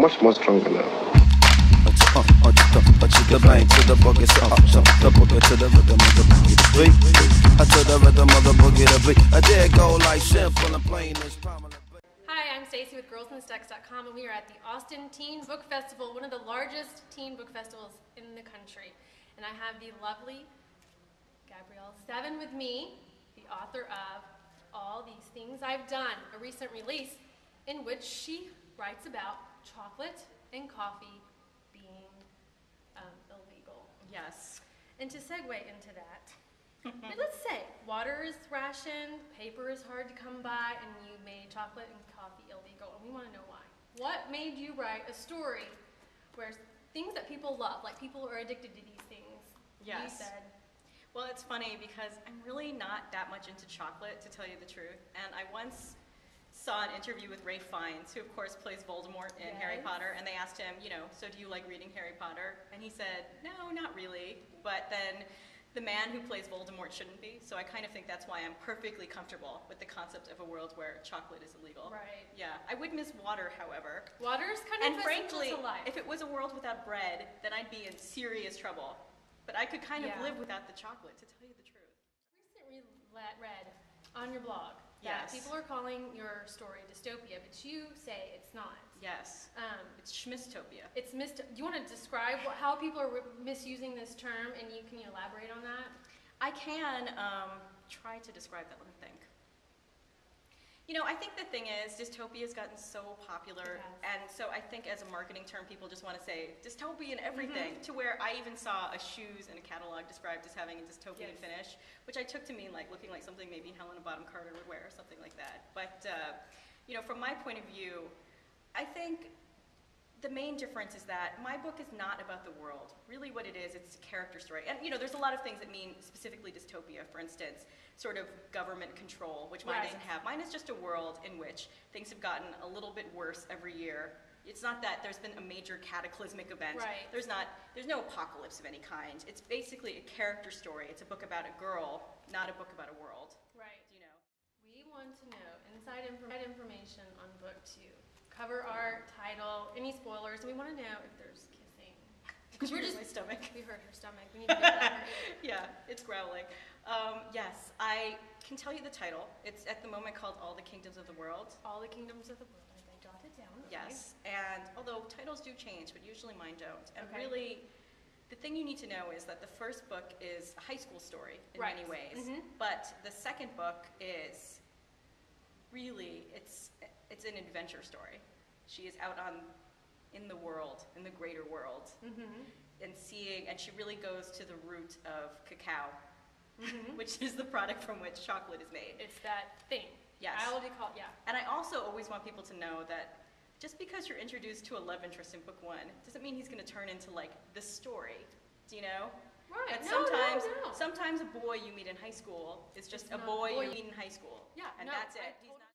Much more stronger now. The bang to the boogie, so the boogie to the rhythm of the boogie to beat. To the rhythm of the boogie to beat. I did go like simple and plain as prominent. Hi, I'm Stacy with girlsandstacks.com, and we are at the Austin Teen Book Festival, one of the largest teen book festivals in the country. And I have the lovely Gabrielle Zevin with me, the author of All These Things I've Done, a recent release in which she writes about chocolate and coffee being illegal. Yes. And to segue into that, let's say water is rationed, paper is hard to come by, and you made chocolate and coffee illegal, and we want to know why. What made you write a story where things that people love, like people are addicted to these things, Yes. you said? Well, it's funny because I'm really not that much into chocolate, to tell you the truth. And I once saw an interview with Ralph Fiennes, who of course plays Voldemort in Harry Potter, and they asked him, so do you like reading Harry Potter? And he said, no, not really. But then the man who plays Voldemort shouldn't be, so I kind of think that's why I'm perfectly comfortable with the concept of a world where chocolate is illegal. Right. Yeah, I would miss water, however. Water's kind of frankly, essential to life. if it was a world without bread, then I'd be in serious trouble. But I could kind of live without the chocolate, to tell you the truth. Recently read on your blog that people are calling your story dystopia, but you say it's not. Yes. It's schmistopia. Do you want to describe how people are misusing this term, and can you elaborate on that? I can try to describe that. Let me think. I think the thing is, dystopia has gotten so popular, and so I think as a marketing term, people just want to say dystopian everything, to where I even saw a shoes in a catalog described as having a dystopian finish, which I took to mean like looking like something maybe Helena Bonham Carter would wear or something like that. But, from my point of view, I think the main difference is that my book is not about the world. Really what it is, it's a character story. And there's a lot of things that mean specifically dystopia. For instance, sort of government control, which mine doesn't have. Mine is just a world in which things have gotten a little bit worse every year. It's not that there's been a major cataclysmic event. Right. There's no apocalypse of any kind. It's basically a character story. It's a book about a girl, not a book about a world. Right. We want to know inside information on book 2. Cover art, title, any spoilers, and we want to know if there's kissing. Because we're just my stomach. We heard her stomach. We need to get that. Yeah, it's growling. Yes, I can tell you the title. It's at the moment called All the Kingdoms of the World. All the Kingdoms of the World. I jotted it down. Yes, and although titles do change, but usually mine don't. And really, the thing you need to know is that the first book is a high school story in many ways, but the second book is really, it's an adventure story. She is out in the world, in the greater world, and she really goes to the root of cacao, which is the product from which chocolate is made. It's that thing. Yes. I already call it, And I also always want people to know that just because you're introduced to a love interest in book 1, doesn't mean he's going to turn into like the story. Do you know? Right. That No. sometimes a boy you meet in high school is just a boy you meet in high school. Yeah. And no, that's it. I He's not